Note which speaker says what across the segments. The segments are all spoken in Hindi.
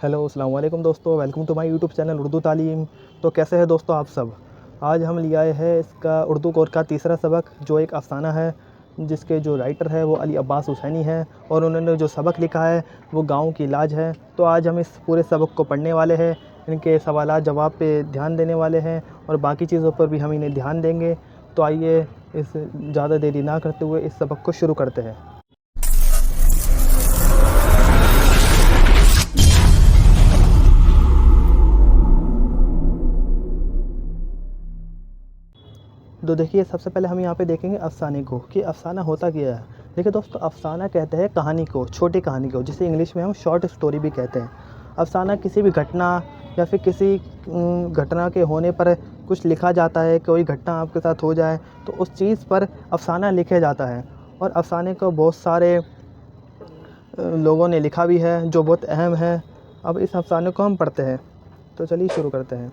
Speaker 1: हेलो अस्सलाम वालेकुम दोस्तों, welcome to my YouTube channel Urdu Taleem. तो कैसे हैं दोस्तों आप सब। आज हम ले आए हैं इसका उर्दू कोर्स का तीसरा सबक, जो एक अफ़साना है जिसके जो राइटर है वो अली अब्बास हुसैनी है और उन्होंने जो सबक लिखा है वो गाँव की लाज है। तो आज हम इस पूरे सबक को पढ़ने वाले हैं, इनके सवालात जवाब पे ध्यान देने वाले हैं और बाकी चीज़ों पर भी हम इन्हें ध्यान देंगे। तो आइए इस ज़्यादा देरी ना करते हुए इस सबक को शुरू करते हैं। तो देखिए, सबसे पहले हम यहाँ पे देखेंगे अफ़साने को कि अफ़साना होता क्या है। देखिए दोस्तों, अफ़साना कहते हैं कहानी को, छोटी कहानी को, जिसे इंग्लिश में हम शॉर्ट स्टोरी भी कहते हैं। अफ़साना किसी भी घटना या फिर किसी घटना के होने पर कुछ लिखा जाता है। कोई घटना आपके साथ हो जाए तो उस चीज़ पर अफ़साना लिखा जाता है और अफ़साने को बहुत सारे लोगों ने लिखा भी है जो बहुत अहम है। अब इस अफ़साने को हम पढ़ते हैं, तो चलिए शुरू करते हैं।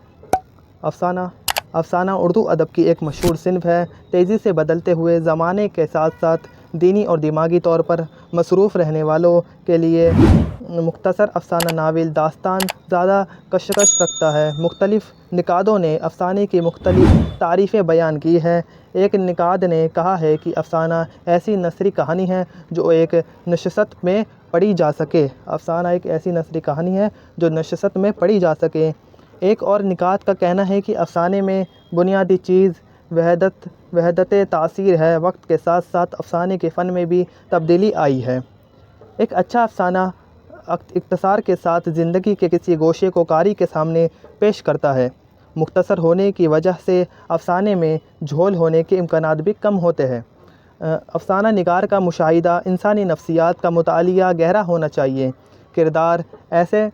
Speaker 1: अफ़साना अफ़साना उर्दू अदब की एक मशहूर सिन्फ़ है। तेज़ी से बदलते हुए ज़माने के साथ साथ दीनी और दिमागी तौर पर मसरूफ़ रहने वालों के लिए मुख्तसर अफ़साना नावल दास्तान ज़्यादा कशकश रखता है। मुख्तलिफ़ निकादों ने अफ़साने की मुख्तलिफ़ तारीफ़ें बयान की हैं। एक निकाद ने कहा है कि अफ़साना ऐसी नसरी कहानी है जो एक नशस्त में पढ़ी जा सके। अफ़साना एक ऐसी नसरी कहानी है जो नशस्त में पढ़ी जा सके। एक और निकात का कहना है कि अफ़साने में बुनियादी चीज़ वहदत तासीर है। वक्त के साथ साथ अफ़साने के फ़न में भी तब्दीली आई है। एक अच्छा अफ़साना इख्तिसार के साथ ज़िंदगी के किसी गोशे को कारी के सामने पेश करता है। मुख्तसर होने की वजह से अफ़साने में झोल होने के इम्कानात भी कम होते हैं। अफ़साना निगार का मुशाहिदा इंसानी नफ्सियात का मुतालिया गहरा होना चाहिए। किरदार ऐसे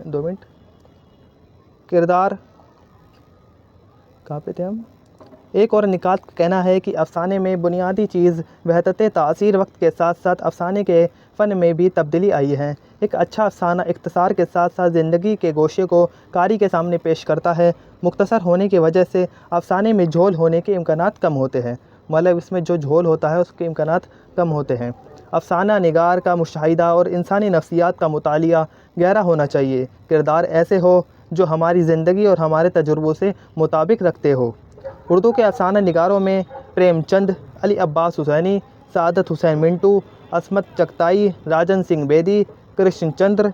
Speaker 1: 2 मिनट किरदार कहाँ पे थे हम। एक और निकात का कहना है कि अफ़साने में बुनियादी चीज़ वहदत तासीर वक्त के साथ साथ अफ़साने के फ़न में भी तब्दीली आई है। एक अच्छा अफ़साना इख्तिसार के साथ साथ ज़िंदगी के गोशे को कारी के सामने पेश करता है। मुख्तसर होने की वजह से अफ़साने में झोल होने के इम्कानात कम होते हैं। मतलब इसमें जो झोल होता है उसके इम्कानात कम होते हैं। अफ़साना निगार का मुशाहिदा और इंसानी नफ्सियात का मुतालिया गहरा होना चाहिए। किरदार ऐसे हो जो हमारी ज़िंदगी और हमारे तजुर्बों से मुताबिक रखते हो। उर्दू के अफ़साना निगारों में प्रेमचंद, अली अब्बास हुसैनी, सादत हुसैन मिंटू, असमत चगताई, राजन सिंह बेदी, कृष्ण चंद्र,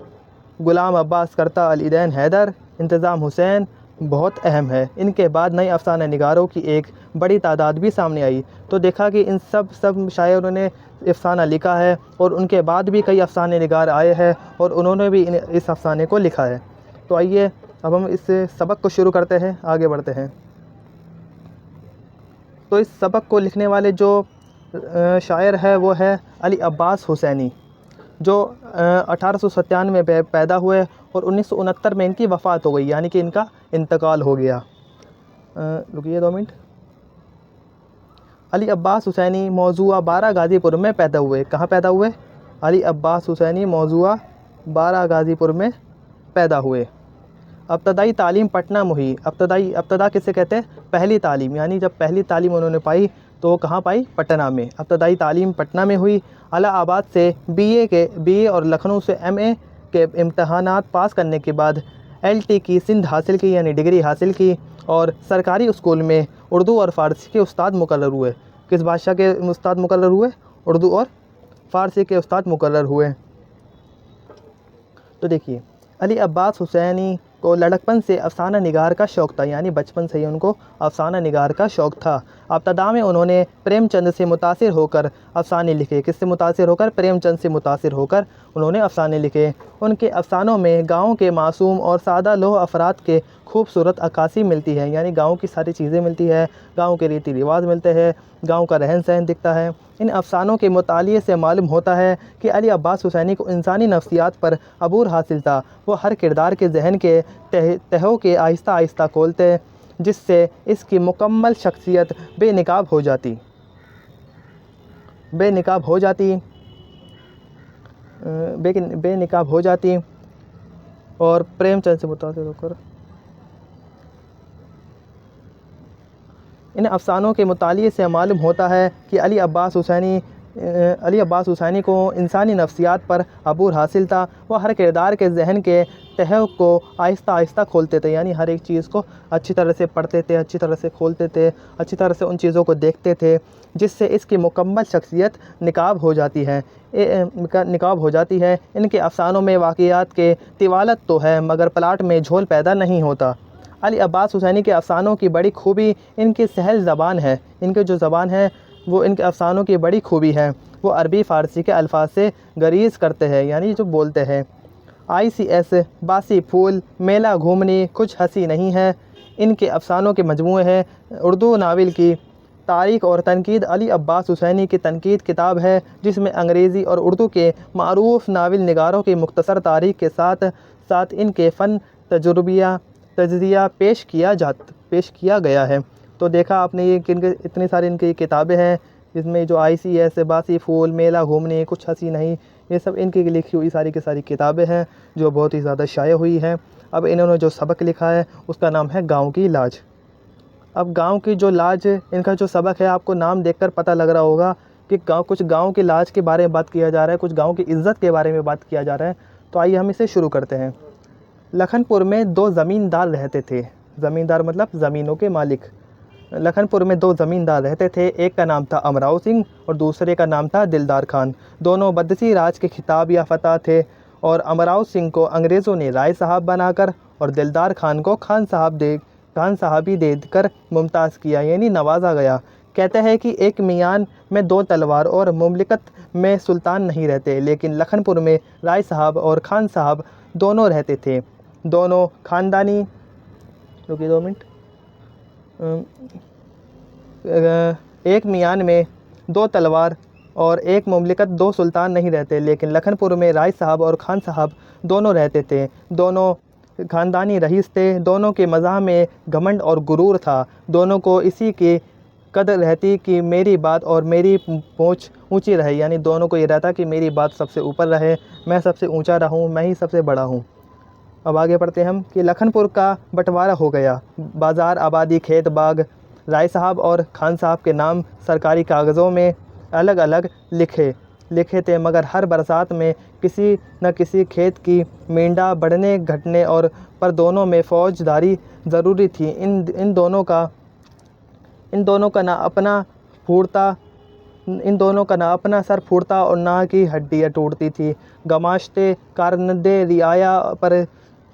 Speaker 1: गुलाम अब्बास करता, अलीदैन हैदर, इंतज़ाम हुसैन बहुत अहम है। इनके बाद नए अफ़साना निगारों की एक बड़ी तादाद भी सामने आई। तो देखा कि इन सब शायरों ने अफ़साना लिखा है और उनके बाद भी कई अफ़साने निगार आए हैं और उन्होंने भी इस अफ़साने को लिखा है। तो आइए अब हम इस सबक को शुरू करते हैं, आगे बढ़ते हैं। तो इस सबक को लिखने वाले जो शायर है वो है अली अब्बास हुसैनी, जो 1897 में पैदा हुए और 1969 में इनकी वफ़ात हो गई, यानी कि इनका इंतकाल हो गया। रुकिए 2 मिनट। अली अब्बास हुसैनी मौजूआ बारा गाज़ीपुर में पैदा हुए। कहाँ पैदा हुए? अली अब्बास हुसैनी मौजूआ बारा गाज़ीपुर में पैदा हुए। अब्तदाई तालीम पटना में हुई। अब्तदा किसे कहते हैं? पहली तालीम, यानी जब पहली तालीम उन्होंने पाई तो वो कहाँ पाई? पटना में। अब्तदाई तालीम पटना में हुई। इलाहाबाद से बीए और लखनऊ से एमए के इम्तहानात पास करने के बाद एलटी की सिंध हासिल की, यानी डिग्री हासिल की और सरकारी स्कूल में उर्दू और फ़ारसी के उस्ताद मुकर्रर हुए। किस भाषा के उस्ताद मुकर्रर हुए? उर्दू और फ़ारसी के उस्ताद मुकर्रर हुए। तो देखिए, अली अब्बास हुसैनी को लड़कपन से अफ़साना निगार का शौक़ था, यानी बचपन से ही उनको अफ़साना निगार का शौक़ था। इब्तिदा में उन्होंने प्रेमचंद से मुतासिर होकर अफ़साने लिखे। किससे मुतासिर होकर? प्रेमचंद से मुतासिर होकर उन्होंने अफ़साने लिखे। उनके अफ़सानों में गाँव के मासूम और सादा लोह अफराद के खूबसूरत अक्कासी मिलती है, यानी गाँव की सारी चीज़ें मिलती है, गाँव के रीति रिवाज मिलते हैं, गाँव का रहन सहन दिखता है। इन अफ़सानों के मुतालिए से मालूम होता है कि अली अब्बास हुसैनी को इंसानी नफ्सियात पर अबूर हासिल था। वो हर किरदार के जहन के तहों के आहिस्ता आहिस्ता खोलते, जिससे इसकी मुकम्मल शख्सियत बेनकाब हो जाती बेनकाब हो जाती और प्रेमचंद से मुतासिर होकर इन अफ़सानों के मुतालिए से मालूम होता है कि अली अब्बास हुसैनी अली अब्बास हुसैनी को इंसानी नफ्सियात पर अबूर हासिल था। वह हर किरदार के जहन के तह को आहिस्ता आहिस्ता खोलते थे, यानी हर एक चीज़ को अच्छी तरह से पढ़ते थे, अच्छी तरह से खोलते थे, अच्छी तरह से उन चीज़ों को देखते थे, जिससे इसकी मुकम्मल शख्सियत निकाब हो जाती है। निकाब हो जाती है। इनके अफ़सानों में वाक़ियात के तिवालत तो है, मगर प्लाट में झोल पैदा नहीं होता। अली अब्बास हुसैनी के अफ़सानों की बड़ी खूबी इनकी सहल ज़बान है। इनके जो ज़बान है वो इनके अफ़सानों की बड़ी खूबी है। वो अरबी फ़ारसी के अल्फाज से गरीज़ करते हैं, यानी जो बोलते हैं। ICS, बासी फूल, मेला घूमनी, कुछ हंसी नहीं है, इनके अफ़सानों के मजमूए हैं। उर्दू नावल की तारीख़ और तनकीद अली अब्बास हुसैनी की तनकीद किताब है, जिसमें अंग्रेज़ी और उर्दू के मारूफ़ नावल निगारों की मुख्तसर तारीख़ के साथ साथ इनके फ़न तजज़िया पेश किया गया है। तो देखा आपने ये किन इतनी सारी इनकी किताबें हैं, जिसमें जो ICS, बासी फूल, मेला घूमने, कुछ हंसी नहीं, ये सब इनकी लिखी हुई सारी की सारी किताबें हैं, जो बहुत ही ज़्यादा शाये हुई हैं। अब इन्होंने जो सबक लिखा है उसका नाम है गाँव की लाज। अब गाँव की जो लाज, इनका जो सबक है, आपको नाम देखकर पता लग रहा होगा कि कुछ गाँव की लाज के बारे में बात किया जा रहा है, कुछ गाँव की इज़्ज़त के बारे में बात किया जा रहा है। तो आइए हम इसे शुरू करते हैं। लखनपुर में 2 ज़मींदार रहते थे। ज़मींदार मतलब ज़मीनों के मालिक। लखनपुर में 2 ज़मींदार रहते थे। एक का नाम था अमराव सिंह और दूसरे का नाम था दिलदार खान। दोनों बदसी राज के खिताब याफ्ता थे और अमराव सिंह को अंग्रेज़ों ने राय साहब बनाकर और दिलदार खान को खान साहबी देकर मुमताज़ किया, यानी नवाजा गया। कहते हैं कि एक मियान में 2 तलवार और मुमलिकत में सुल्तान नहीं रहते, लेकिन लखनपुर में राय साहब और खान साहब दोनों रहते थे। दोनों ख़ानदानी, रुकिए 2 मिनट। एक मियान में 2 तलवार और एक मुमलिकत 2 सुल्तान नहीं रहते, लेकिन लखनपुर में राय साहब और खान साहब दोनों रहते थे। दोनों ख़ानदानी रईस थे। दोनों के मज़ाह में घमंड और गुरूर था। दोनों को इसी की कदर रहती कि मेरी बात और मेरी पहुँच ऊंची रहे, यानी दोनों को ये रहता कि मेरी बात सबसे ऊपर रहे, मैं सबसे ऊंचा रहूं, मैं ही सबसे बड़ा हूं। अब आगे पढ़ते हैं हम कि लखनपुर का बंटवारा हो गया। बाज़ार, आबादी, खेत बाग राय साहब और खान साहब के नाम सरकारी कागज़ों में अलग अलग लिखे थे, मगर हर बरसात में किसी न किसी खेत की मींडा बढ़ने घटने और पर दोनों में फ़ौजदारी ज़रूरी थी। इन दोनों का ना अपना सर फूटता और ना की हड्डियाँ टूटती थी। गमाश्ते कारनदे रियाया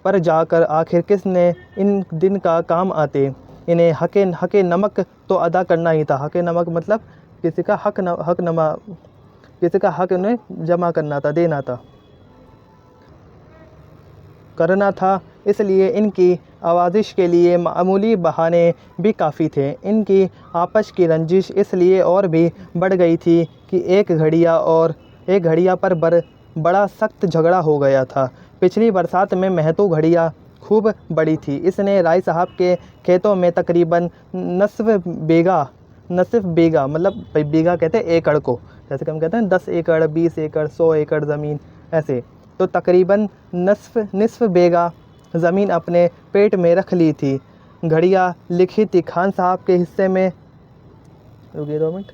Speaker 1: पर जाकर आखिर किसने इन दिन का काम आते। इन्हें हक़ नमक तो अदा करना ही था। हक़ नमक मतलब किसी का हक़ उन्हें जमा करना था, देना था, करना था। इसलिए इनकी आवाज़िश के लिए मामूली बहाने भी काफ़ी थे। इनकी आपस की रंजिश इसलिए और भी बढ़ गई थी कि एक घड़िया पर बड़ा सख्त झगड़ा हो गया था। पिछली बरसात में महतो घड़िया खूब बड़ी थी। इसने राय साहब के खेतों में तकरीबन नसफ बीघा मतलब बीघा कहते हैं एकड़ को, जैसे कि हम कहते हैं 10 एकड़, 20 एकड़, 100 एकड़ ज़मीन, ऐसे। तो तकरीबन निसफ बीघा ज़मीन अपने पेट में रख ली थी। घड़िया लिखी थी खान साहब के हिस्से में, रुकिए 2 मिनट।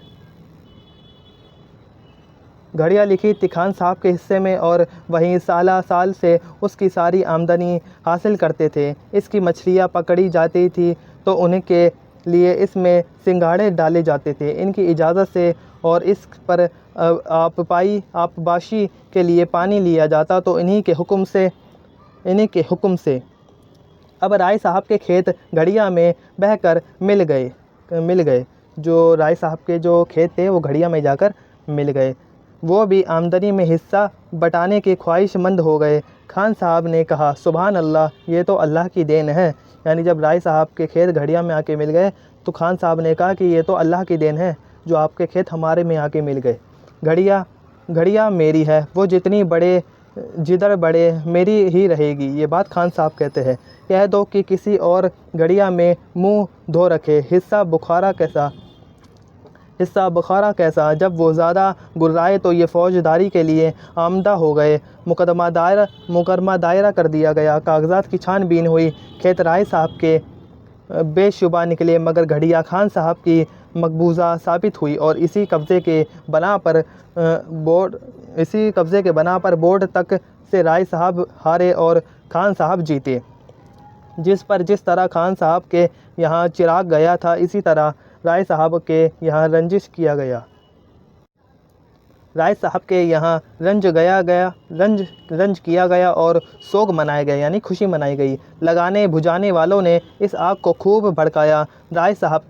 Speaker 1: घड़िया लिखी थी खान साहब के हिस्से में और वहीं साल से उसकी सारी आमदनी हासिल करते थे। इसकी मछलियाँ पकड़ी जाती थी तो उनके लिए इसमें सिंगाड़े डाले जाते थे इनकी इजाज़त से, और इस पर आपबाशी के लिए पानी लिया जाता तो इन्हीं के हुक्म से। अब राय साहब के खेत घड़िया में बहकर मिल गए। जो राय साहब के जो खेत थे वो घड़िया में जाकर मिल गए। वो भी आमदनी में हिस्सा बटाने के ख्वाहिशमंद हो गए। खान साहब ने कहा, सुभान अल्लाह, ये तो अल्लाह की देन है। यानी जब राय साहब के खेत घड़िया में आके मिल गए तो खान साहब ने कहा कि ये तो अल्लाह की देन है जो आपके खेत हमारे में आके मिल गए। घड़िया मेरी है, वो जिधर बड़े मेरी ही रहेगी। ये बात खान साहब कहते हैं। कह दो कि किसी और घड़िया में मुंह धो रखे। हिस्सा बुखारा कैसा। जब वो ज़्यादा गुर्राए तो ये फ़ौजदारी के लिए आमदा हो गए। मुकदमा दायरा कर दिया गया। कागज़ात की छानबीन हुई। खेत राय साहब के बेशुबा निकले, मगर घड़िया खान साहब की मकबूजा साबित हुई और इसी कब्ज़े के बना पर बोर्ड तक से राय साहब हारे और खान साहब जीते। जिस तरह खान साहब के यहाँ चिराग गया था, इसी तरह राय साहब के यहाँ रंज किया गया और सोग मनाए गए, यानी खुशी मनाई गई। लगाने बुझाने वालों ने इस आग को खूब भड़काया। राय साहब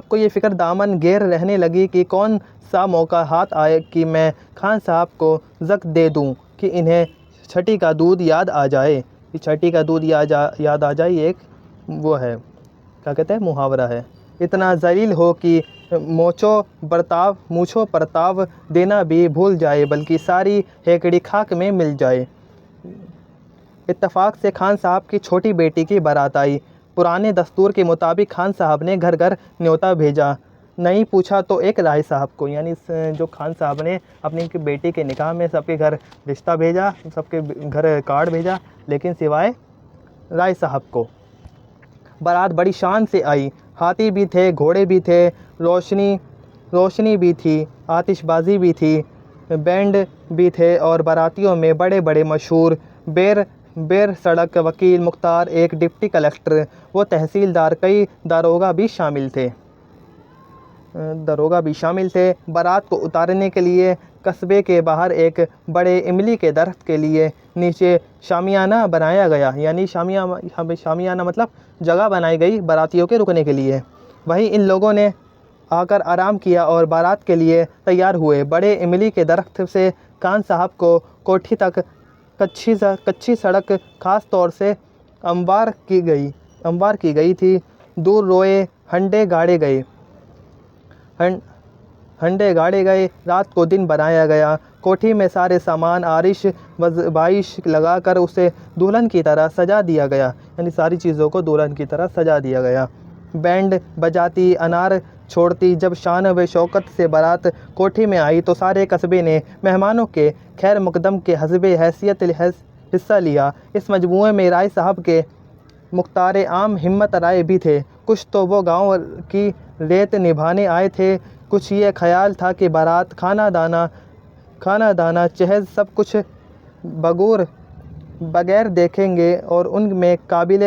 Speaker 1: को ये फ़िक्र दामन घेर रहने लगी कि कौन सा मौका हाथ आए कि मैं खान साहब को ज़ब्त दे दूं कि इन्हें छठी का दूध याद आ जाए। कि छठी का दूध याद आ जाए, ये एक वो है, क्या कहते हैं, मुहावरा है। इतना जलील हो कि मूछों परताव देना भी भूल जाए, बल्कि सारी हेकड़ी खाक में मिल जाए। इत्तफाक से खान साहब की छोटी बेटी की बारात आई। पुराने दस्तूर के मुताबिक खान साहब ने घर घर न्योता भेजा, नहीं पूछा तो एक राय साहब को, यानी जो खान साहब ने अपनी बेटी के निकाह में सबके घर रिश्ता भेजा, सबके घर कार्ड भेजा, लेकिन सिवाय राय साहब को। बारात बड़ी शान से आई। हाथी भी थे, घोड़े भी थे, रोशनी भी थी, आतिशबाजी भी थी, बैंड भी थे और बारातियों में बड़े बड़े मशहूर बेर सड़क वकील मुख्तार, एक डिप्टी कलेक्टर, वो तहसीलदार, कई दारोगा भी शामिल थे। बारात को उतारने के लिए कस्बे के बाहर एक बड़े इमली के दरख्त के लिए नीचे शामियाना बनाया गया, यानी शामियाना मतलब जगह बनाई गई बारातियों के रुकने के लिए। वहीं इन लोगों ने आकर आराम किया और बारात के लिए तैयार हुए। बड़े इमली के दरख्त से खान साहब को कोठी तक कच्ची सड़क खास तौर से अंवार की गई थी। दूर रोए हंडे गाड़े गए, रात को दिन बनाया गया। कोठी में सारे सामान आरिश बाइश लगाकर उसे दुल्हन की तरह सजा दिया गया, यानी सारी चीज़ों को दुल्हन की तरह सजा दिया गया। बैंड बजाती, अनार छोड़ती जब शान व शौकत से बारात कोठी में आई तो सारे कस्बे ने मेहमानों के खैर मुकदम के हस्बे हैसियत हिस्सा लिया। इस मजमूए में राय साहब के मुख्तार आम हिम्मत राय भी थे। कुछ तो वो गांव की रेत निभाने आए थे। कुछ ये ख्याल था कि बारात खाना दाना चहज सब कुछ बगैर देखेंगे और उनमें काबिल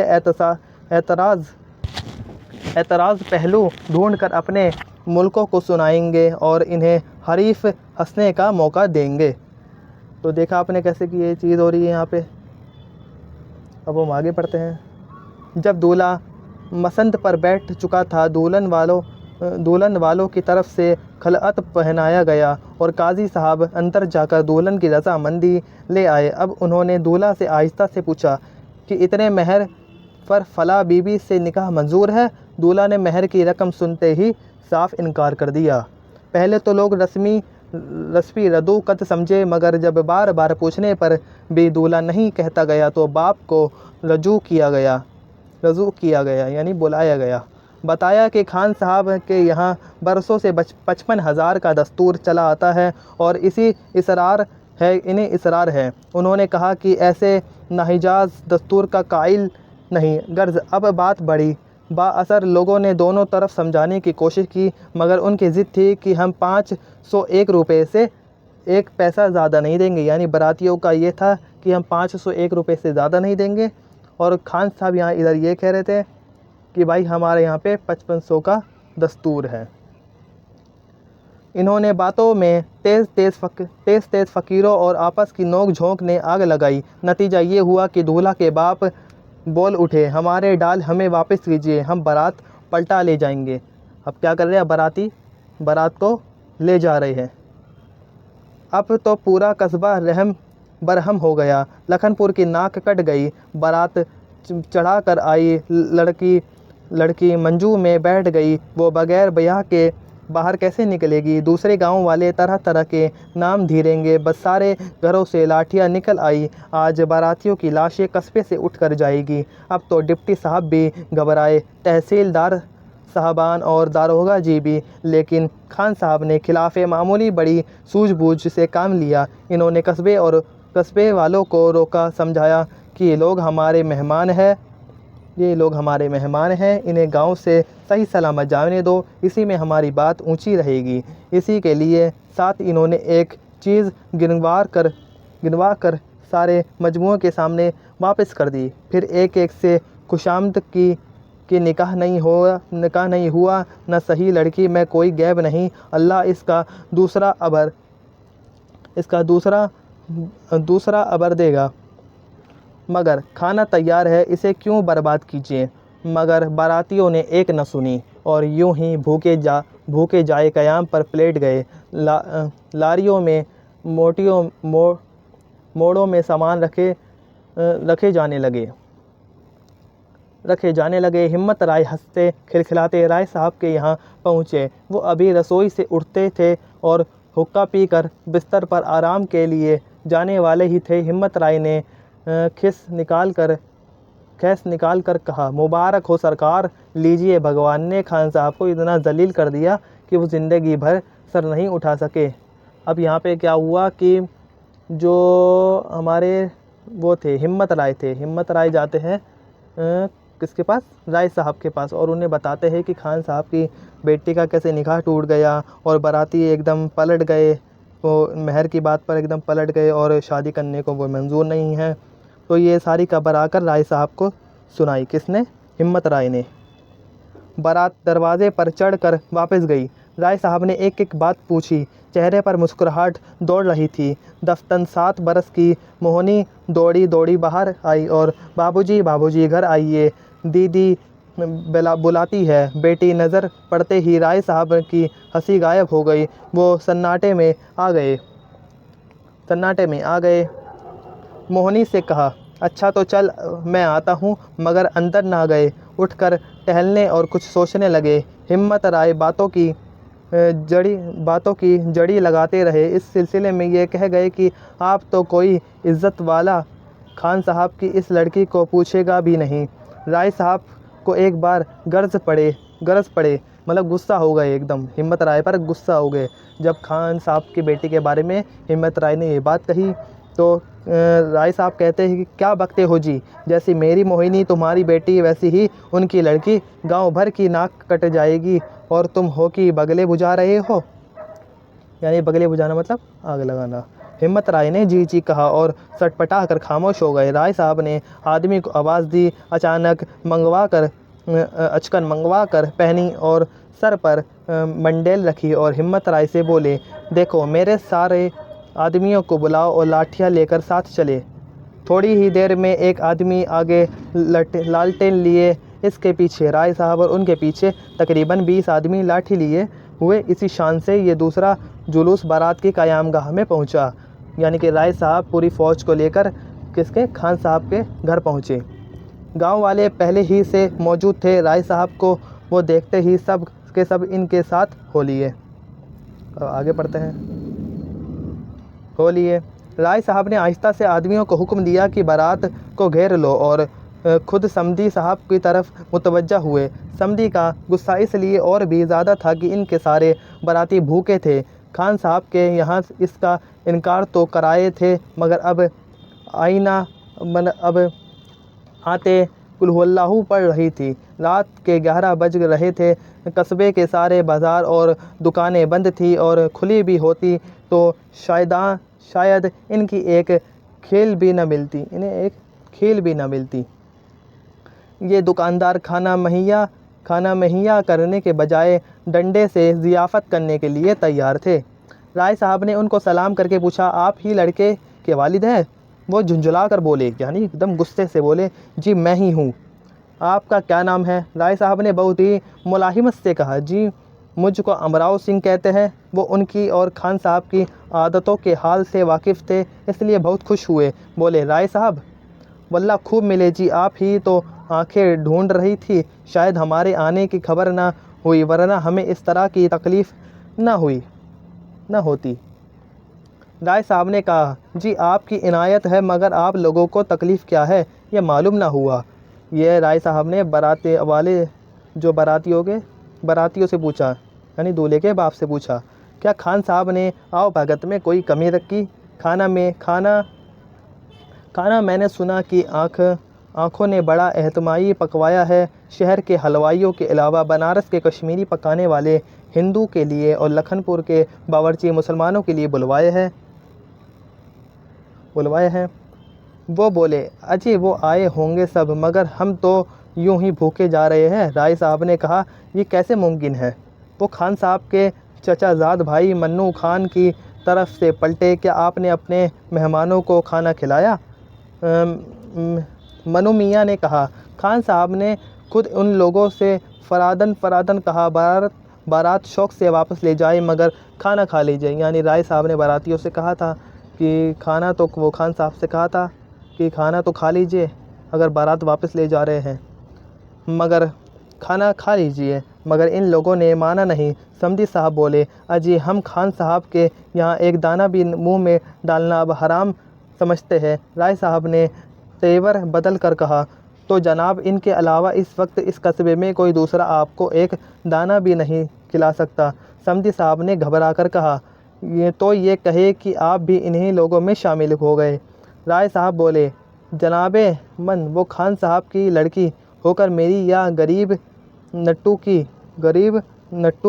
Speaker 1: एतराज़ पहलू ढूंढकर अपने मुल्कों को सुनाएंगे और इन्हें हरीफ हंसने का मौका देंगे। तो देखा आपने कैसे कि ये चीज़ हो रही है यहाँ पे। अब हम आगे पढ़ते हैं। जब दूल्हा मसंद पर बैठ चुका था, दुल्हन वालों की तरफ से खलअत पहनाया गया और काजी साहब अंदर जाकर दुल्हन की रजामंदी ले आए। अब उन्होंने दूल्हा से आहिस्ता से पूछा कि इतने महर पर फला बीबी से निकाह मंजूर है। दूल्हा ने महर की रकम सुनते ही साफ इनकार कर दिया। पहले तो लोग रस्मी रदूकत समझे, मगर जब बार बार पूछने पर भी दूल्हा नहीं कहता गया तो बाप को रजू किया गया, यानी बुलाया गया। बताया कि खान साहब के यहाँ बरसों से 55,000 का दस्तूर चला आता है और इन्हें इसरार है। उन्होंने कहा कि ऐसे नाहिजाज दस्तूर का कायल नहीं। गर्ज अब बात बढ़ी। बाअसर लोगों ने दोनों तरफ समझाने की कोशिश की, मगर उनकी ज़िद थी कि हम 501 रुपये से एक पैसा ज़्यादा नहीं देंगे, यानी बारातियों का ये था कि हम 501 रुपये से ज़्यादा नहीं देंगे। और खान साहब यहाँ इधर ये कह रहे थे कि भाई हमारे यहाँ पे 5500 का दस्तूर है। इन्होंने बातों में तेज़ फ़कीरों और आपस की नोक झोंक ने आग लगाई। नतीजा ये हुआ कि दूल्हा के बाप बोल उठे, हमारे डाल हमें वापस कीजिए, हम बारात पलटा ले जाएंगे। अब क्या कर रहे हैं, बाराती बारात को ले जा रहे हैं। अब तो पूरा कस्बा बरहम हो गया। लखनपुर की नाक कट गई। बारात चढ़ा कर आई लड़की मंजू में बैठ गई। वो बगैर ब्याह के बाहर कैसे निकलेगी। दूसरे गांव वाले तरह तरह के नाम धीरेंगे। बस सारे घरों से लाठियां निकल आई। आज बारातियों की लाशें कस्बे से उठकर जाएगी। अब तो डिप्टी साहब भी घबराए, तहसीलदार साहबान और दारोगा जी भी। लेकिन खान साहब ने खिलाफे मामूली बड़ी सूझबूझ से काम लिया। इन्होंने कस्बे वालों को रोका, समझाया कि ये लोग हमारे मेहमान हैं ये लोग हमारे मेहमान हैं, इन्हें गांव से सही सलामत जाने दो, इसी में हमारी बात ऊंची रहेगी। इसी के लिए साथ इन्होंने एक चीज़ गिनवा कर सारे मजमुए के सामने वापस कर दी। फिर एक एक से खुशामद की कि निकाह नहीं हुआ, न सही लड़की में कोई गैब नहीं, अल्लाह इसका दूसरा अबर देगा, मगर खाना तैयार है, इसे क्यों बर्बाद कीजिए। मगर बारातियों ने एक न सुनी और यूं ही भूखे जाए क़याम पर पलेट गए। लारियों में मोड़ों में सामान रखे जाने लगे। हिम्मत राय हंसते खिलखिलाते राय साहब के यहाँ पहुँचे। वो अभी रसोई से उठते थे और हुक्का पीकर बिस्तर पर आराम के लिए जाने वाले ही थे। हिम्मत राय ने खैस निकाल कर कहा, मुबारक हो सरकार, लीजिए, भगवान ने खान साहब को इतना जलील कर दिया कि वो ज़िंदगी भर सर नहीं उठा सके। अब यहाँ पे क्या हुआ कि जो हमारे वो थे हिम्मत राय जाते हैं किसके पास, राय साहब के पास, और उन्हें बताते हैं कि खान साहब की बेटी का कैसे निकाह टूट गया और बाराती एकदम पलट गए, वो महर की बात पर एकदम पलट गए और शादी करने को वो मंजूर नहीं है। तो ये सारी खबर आकर राय साहब को सुनाई। किसने? हिम्मत राय ने। बारात दरवाजे पर चढ़कर वापस गई। राय साहब ने एक एक बात पूछी। चेहरे पर मुस्कुराहट दौड़ रही थी। दफ्तन 7 बरस की मोहनी दौड़ी बाहर आई और बाबूजी घर आइए, दीदी बुलाती है। बेटी नज़र पड़ते ही राय साहब की हंसी गायब हो गई। वो सन्नाटे में आ गए। मोहनी से कहा, अच्छा तो चल मैं आता हूँ, मगर अंदर ना गए। उठकर टहलने और कुछ सोचने लगे। हिम्मत राय बातों की जड़ी लगाते रहे। इस सिलसिले में ये कह गए कि आप तो कोई इज़्ज़त वाला खान साहब की इस लड़की को पूछेगा भी नहीं। राय साहब को एक बार गरज पड़े, मतलब गुस्सा हो गए, एकदम हिम्मत राय पर गुस्सा हो गए। जब खान साहब की बेटी के बारे में हिम्मत राय ने ये बात कही तो राय साहब कहते हैं कि क्या बकते हो जी, जैसी मेरी मोहिनी तुम्हारी बेटी वैसी ही उनकी लड़की, गांव भर की नाक कट जाएगी और तुम हो कि बगले बुझा रहे हो। यानी बगले बुझाना मतलब आग लगाना। हिम्मत राय ने जी कहा और सटपटा कर खामोश हो गए। राय साहब ने आदमी को आवाज़ दी। अचकन मंगवा कर पहनी और सर पर मंडेल रखी और हिम्मत राय से बोले, देखो मेरे सारे आदमियों को बुलाओ और लाठियाँ लेकर साथ चले। थोड़ी ही देर में एक आदमी आगे लालटेन लिए, इसके पीछे राय साहब और उनके पीछे तकरीबन 20 आदमी लाठी लिए हुए। इसी शान से ये दूसरा जुलूस बारात की क़यामगाह में पहुंचा। यानी कि राय साहब पूरी फ़ौज को लेकर खान साहब के घर पहुंचे। गांव वाले पहले ही से मौजूद थे। राय साहब को वो देखते ही सब के सब इनके साथ हो लिए। आगे पढ़ते हैं। हो लिए। राय साहब ने आहिस्ता से आदमियों को हुक्म दिया कि बारात को घेर लो और खुद समदी साहब की तरफ मुतवज्जा हुए। समदी का गुस्सा इसलिए और भी ज़्यादा था कि इनके सारे बाराती भूखे थे। खान साहब के यहाँ इसका इनकार तो कराए थे, मगर अब आते कुल हुवल्लाहु पड़ रही थी। रात के 11 बज रहे थे। कस्बे के सारे बाज़ार और दुकानें बंद थी और खुली भी होती तो शायद इनकी एक खेल भी न मिलती। ये दुकानदार खाना मुहैया करने के बजाय डंडे से ज़ियाफ़त करने के लिए तैयार थे। राय साहब ने उनको सलाम करके पूछा, आप ही लड़के के वालिद हैं? वो झुंझुला कर बोले, यानी एकदम गुस्से से बोले, जी मैं ही हूँ। आपका क्या नाम है? राय साहब ने बहुत ही मुलाहिमत से कहा, जी मुझको अमराव सिंह कहते हैं। वो उनकी और खान साहब की आदतों के हाल से वाकिफ़ थे, इसलिए बहुत खुश हुए। बोले, राय साहब वल्लाह खूब मिले जी, आप ही तो आंखें ढूंढ रही थी। शायद हमारे आने की खबर ना हुई, वरना हमें इस तरह की तकलीफ़ न होती। राय साहब ने कहा, जी आपकी इनायत है, मगर आप लोगों को तकलीफ़ क्या है ये मालूम ना हुआ। ये राय साहब ने बारात वाले जो बारातियों से पूछा, यानी दूल्हे के बाप से पूछा, क्या खान साहब ने आओ भगत में कोई कमी रखी? खाना मैंने सुना कि आँखों ने बड़ा एहतमाई पकवाया है। शहर के हलवाइयों के अलावा बनारस के कश्मीरी पकाने वाले हिंदू के लिए और लखनपुर के बावर्ची मुसलमानों के लिए बुलवाए हैं। वो बोले, अजी वो आए होंगे सब, मगर हम तो यूं ही भूखे जा रहे हैं। राय साहब ने कहा, ये कैसे मुमकिन है? वो खान साहब के चचाजाद भाई मन्नू खान की तरफ से पलटे, क्या आपने अपने मेहमानों को खाना खिलाया? मनु मियाँ ने कहा, खान साहब ने खुद उन लोगों से फरादन कहा, बारात शौक़ से वापस ले जाए मगर खाना खा लीजिए। यानी राय साहब ने बारातियों से कहा था कि खाना तो, वो खान साहब से कहा था कि खाना तो खा लीजिए अगर बारात वापस ले जा रहे हैं, मगर खाना खा लीजिए। मगर इन लोगों ने माना नहीं। समधी साहब बोले, अजी हम खान साहब के यहाँ एक दाना भी मुंह में डालना अब हराम समझते हैं। राय साहब ने तेवर बदल कर कहा, तो जनाब इनके अलावा इस वक्त इस कस्बे में कोई दूसरा आपको एक दाना भी नहीं खिला सकता। समधी साहब ने घबरा कर कहा, ये कहे कि आप भी इन्हीं लोगों में शामिल हो गए। राय साहब बोले, जनाबे मन, वो खान साहब की लड़की होकर मेरी या गरीब नट्टू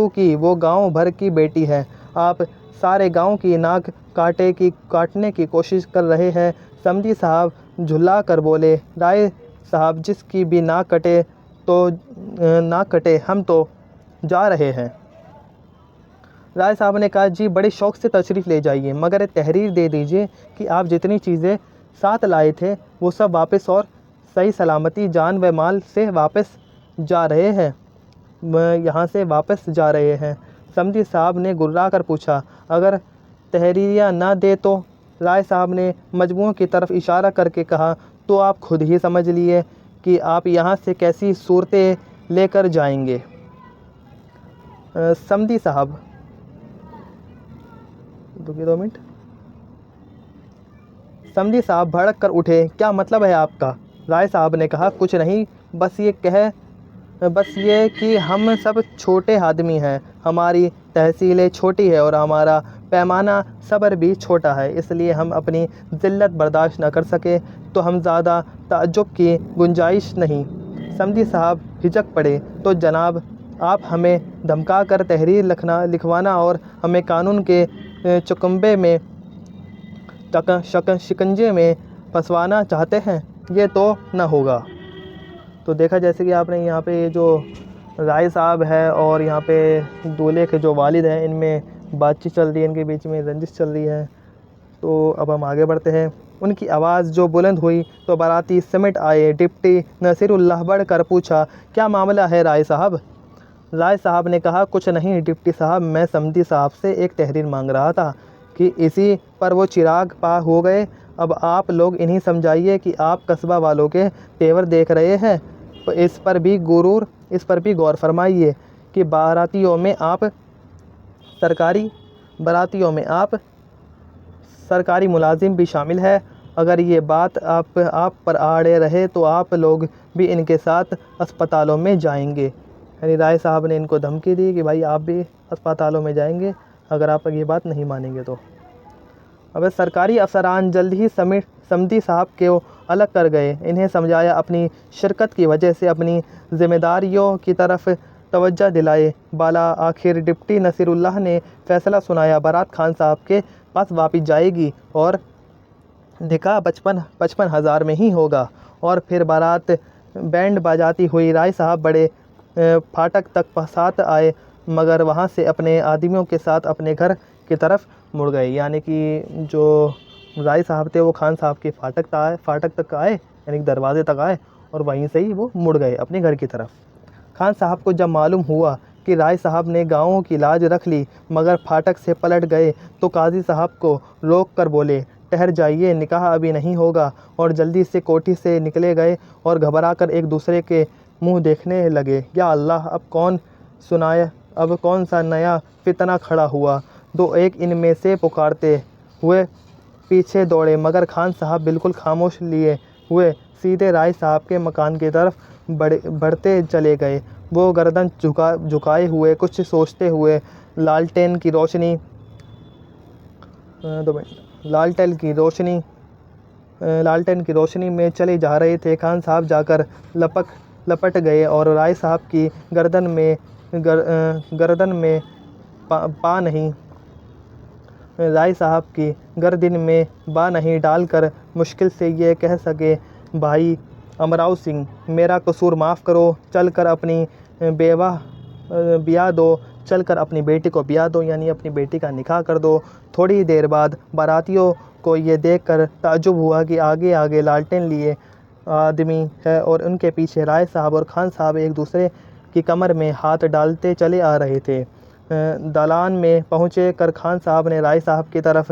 Speaker 1: की वो गांव भर की बेटी है। आप सारे गांव की नाक काटने की कोशिश कर रहे हैं। समधी साहब झुल्ला कर बोले, राय साहब जिसकी भी नाक कटे, हम तो जा रहे हैं। राय साहब ने कहा, जी बड़े शौक़ से तशरीफ़ ले जाइए, मगर तहरीर दे दीजिए कि आप जितनी चीज़ें साथ लाए थे वो सब वापस और सही सलामती जान व माल से वापस जा रहे हैं, यहाँ से वापस जा रहे हैं। समधी साहब ने गुर्रा कर पूछा, अगर तहरीरियाँ ना दे तो? राय साहब ने मजमुओं की तरफ इशारा करके कहा, तो आप खुद ही समझ लिए कि आप यहाँ से कैसी सूरतें लेकर जाएंगे। समधी साहब, 2 मिनट। समधी साहब भड़क कर उठे, क्या मतलब है आपका? राय साहब ने कहा, कुछ नहीं, बस ये कि हम सब छोटे आदमी हैं, हमारी तहसीलें छोटी है और हमारा पैमाना सब्र भी छोटा है, इसलिए हम अपनी ज़िल्लत बर्दाश्त न कर सके तो हम ज़्यादा ताज्जुब की गुंजाइश नहीं। समधी साहब हिचक पड़े, तो जनाब आप हमें धमका कर तहरीर लिखवाना और हमें कानून के शिकंजे में फंसवाना चाहते हैं? ये तो न होगा। तो देखा जैसे कि आपने यहाँ पे ये जो राय साहब है और यहाँ पे दूल्हे के जो वालिद हैं, इनमें बातचीत चल रही है, इनके बीच में रंजिश चल रही है। तो अब हम आगे बढ़ते हैं। उनकी आवाज़ जो बुलंद हुई तो बाराती सिमट आए। डिप्टी नसीरुल्लाह बढ़ कर पूछा, क्या मामला है राय साहब? राय साहब ने कहा, कुछ नहीं डिप्टी साहब, मैं समधी साहब से एक तहरीर मांग रहा था कि इसी पर वो चिराग पा हो गए। अब आप लोग इन्हीं समझाइए कि आप कस्बा वालों के तेवर देख रहे हैं, तो इस पर भी गौर फरमाइए कि बारातियों में आप सरकारी मुलाजिम भी शामिल है। अगर ये बात आप पर आड़े रहे तो आप लोग भी इनके साथ अस्पतालों में जाएंगे। यानी राय साहब ने इनको धमकी दी कि भाई आप भी अस्पतालों में जाएंगे अगर आप ये बात नहीं मानेंगे तो। अब सरकारी अफसरान जल्द ही समधी साहब को अलग कर गए। इन्हें समझाया, अपनी शिरकत की वजह से अपनी ज़िम्मेदारियों की तरफ तवज्जो दिलाए। बाला आखिर डिप्टी नसीरुल्लाह ने फ़ैसला सुनाया, बारात खान साहब के पास वापस जाएगी और निकाह 55,000 में ही होगा। और फिर बारात बैंड बजाती हुई राय साहब बड़े फाटक तक साथ आए, मगर वहाँ से अपने आदमियों के साथ अपने घर की तरफ मुड़ गए। यानी कि जो राय साहब थे वो खान साहब के फाटक तक आए, यानी कि दरवाजे तक आए और वहीं से ही वो मुड़ गए अपने घर की तरफ। खान साहब को जब मालूम हुआ कि राय साहब ने गाँवों की लाज रख ली मगर फाटक से पलट गए, तो काजी साहब को रोक कर बोले, ठहर जाइए, निकाह अभी नहीं होगा। और जल्दी से कोठी से निकले गए और घबरा कर एक दूसरे के मुंह देखने लगे। या अल्लाह, अब कौन सा नया फितना खड़ा हुआ। दो एक इनमें से पुकारते हुए पीछे दौड़े, मगर खान साहब बिल्कुल खामोश लिए हुए सीधे राय साहब के मकान की तरफ बढ़ते चले गए। वो गर्दन झुकाए हुए कुछ सोचते हुए लालटेन की रोशनी लालटेन की रोशनी में चले जा रहे थे। खान साहब जाकर लपट गए और राय साहब की गर्दन में पा नहीं राय साहब की गर्दन में बा नहीं डालकर मुश्किल से ये कह सके, भाई अमराव सिंह, मेरा कसूर माफ़ करो, चलकर अपनी ब्याह दो, चलकर अपनी बेटी को ब्याह दो, यानी अपनी बेटी का निकाह कर दो। थोड़ी देर बाद बारातियों को ये देखकर ताज्जुब हुआ कि आगे आगे लालटेन लिए आदमी है और उनके पीछे राय साहब और खान साहब एक दूसरे की कमर में हाथ डालते चले आ रहे थे। दालान में पहुँचे कर खान साहब ने राय साहब की तरफ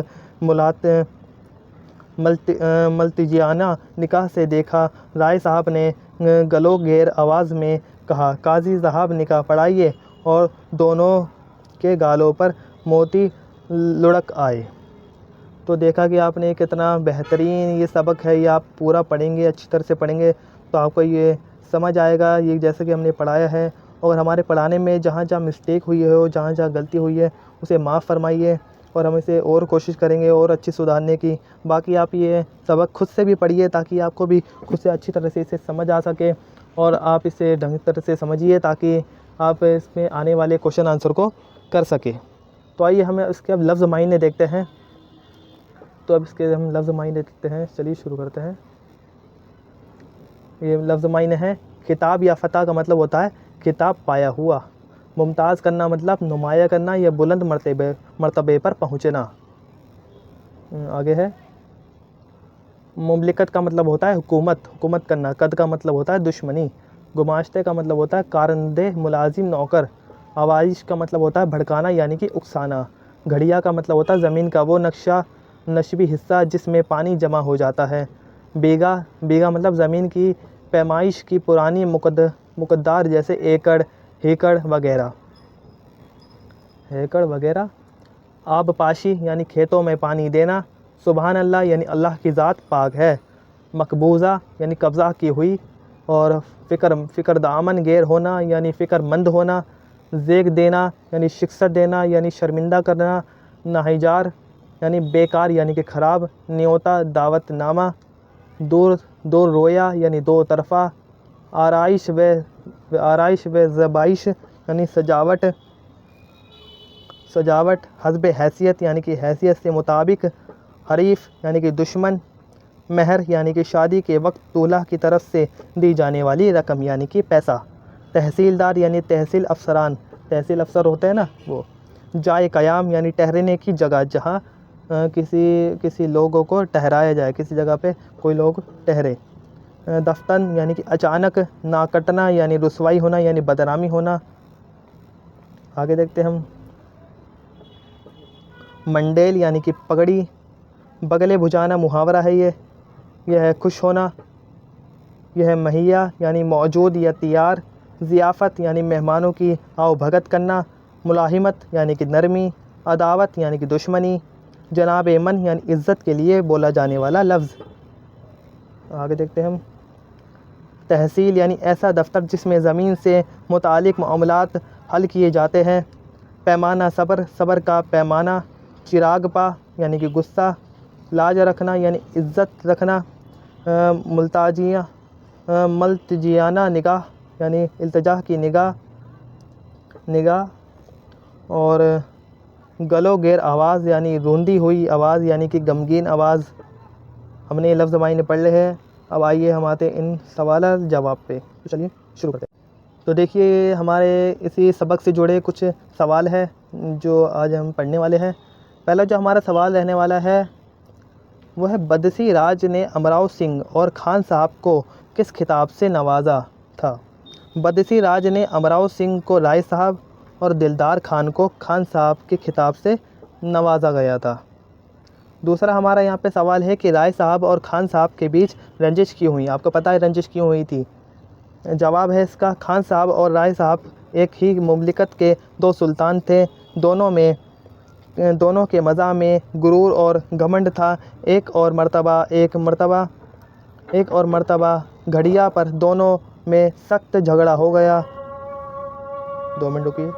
Speaker 1: मल्तिजियाना निगाह से देखा। राय साहब ने गलोगेर आवाज़ में कहा, काजी साहब निकाह पढ़ाइए, और दोनों के गालों पर मोती लुढ़क आए। तो देखा कि आपने कितना बेहतरीन ये सबक है, ये आप पूरा पढ़ेंगे, अच्छी तरह से पढ़ेंगे तो आपको ये समझ आएगा, ये जैसे कि हमने पढ़ाया है। और हमारे पढ़ाने में जहाँ जहाँ मिस्टेक हुई है, जहाँ जहाँ गलती हुई है, उसे माफ़ फरमाइए और हम इसे और कोशिश करेंगे और अच्छी सुधारने की। बाकी आप ये सबक खुद से भी पढ़िए ताकि आपको भी खुद से अच्छी तरह से इसे समझ आ सके और आप इसे ढंग तरह से समझिए ताकि आप इसमें आने वाले क्वेश्चन आंसर को कर सके। तो आइए हम इसके अब लफ्ज़ मायने देखते हैं। तो अब इसके हम लफ्ज़ मायने देखते हैं, चलिए शुरू करते हैं। ये लफ्ज़ मायने हैं, खिताब या फ़तह का मतलब होता है खिताब पाया हुआ। मुमताज़ करना मतलब नुमाया करना या बुलंद मर्तबे पर पहुँचना। आगे है, मुमलिकत का मतलब होता है हुकूमत करना। कद का मतलब होता है दुश्मनी। गुमाश्ते का मतलब होता है कारंदे, मुलाजिम, नौकर। आवाइश का मतलब होता है भड़काना यानी कि उकसाना। घड़िया का मतलब होता है ज़मीन का वो नशबी हिस्सा जिसमें पानी जमा हो जाता है। बीघा मतलब ज़मीन की पैमाइश की पुरानी मुकद्दार, जैसे एकड़, हेकड़ वगैरह। आबपाशी यानी खेतों में पानी देना। सुबहान अल्लाह यानी अल्लाह की ज़ात पाक है। मकबूज़ा यानी कब्ज़ा की हुई। और फ़िक्र दामन गैर होना यानी फ़िक्रमंद होना। ज़ेग देना यानी शिकस्त देना यानी शर्मिंदा करना। नाहिजार यानी बेकार यानी कि ख़राब। न्योता दावतनामा। दूर रोया यानी दो तरफ़ा। आराइश व ज़बाइश यानी सजावट हस्ब हैसियत यानी कि हैसियत से मुताबिक। हरीफ यानी कि दुश्मन। महर यानी कि शादी के वक्त दूल्हा की तरफ से दी जाने वाली रकम यानी कि पैसा। तहसीलदार यानी तहसील अफसरान, तहसील अफसर होते हैं ना वो। जाए क़याम यानी ठहरने की जगह, जहाँ किसी लोगों को ठहराया जाए, किसी जगह पे कोई लोग ठहरे। दफ्तन यानी कि अचानक। ना कटना यानी रुसवाई होना यानी बदनामी होना। आगे देखते हम। मंडेल यानी कि पगड़ी। बगले भुजाना मुहावरा है यह है खुश होना। यह है महिया यानी मौजूद या तैयार। ज़ियाफ़त यानी मेहमानों की आओ भगत करना। मुलाहिमत यानी कि नरमी। अदावत यानी कि दुश्मनी। जनाब मन यानी इज़्ज़त के लिए बोला जाने वाला लफ्ज़। आगे देखते हैं हम। तहसील यानी ऐसा दफ्तर जिसमें ज़मीन से मुतालिक मामलात हल किए जाते हैं। पैमाना सब्र का पैमाना। चिराग पा यानी कि गुस्सा। लाज रखना यानी इज़्ज़त रखना। मल्तजियाना निगाह यानी इल्तिजा की निगाह। और गलोगेर आवाज़ यानी रूंधी हुई आवाज़ यानी कि गमगीन आवाज़। हमने ये लफ्ज़ मायने पढ़ ले हैं। अब आइए हम आते इन सवाल जवाब पे। तो चलिए शुरू करते हैं। तो देखिए हमारे इसी सबक से जुड़े कुछ सवाल हैं जो आज हम पढ़ने वाले हैं। पहला जो हमारा सवाल रहने वाला है वो है, बदसी राज ने अमराव सिंह और खान साहब को किस खिताब से नवाजा था। बदसी राज ने अमराव सिंह को राय साहब और दिलदार खान को खान साहब के खिताब से नवाजा गया था। दूसरा हमारा यहाँ पे सवाल है कि राय साहब और खान साहब के बीच रंजिश क्यों हुई। आपको पता है रंजिश क्यों हुई थी। जवाब है इसका, खान साहब और राय साहब एक ही मुमलिकत के दो सुल्तान थे। दोनों के मज़ा में गुरूर और घमंड था। एक और मर्तबा घड़िया पर दोनों में सख्त झगड़ा हो गया। 2 मिनट रुकिए।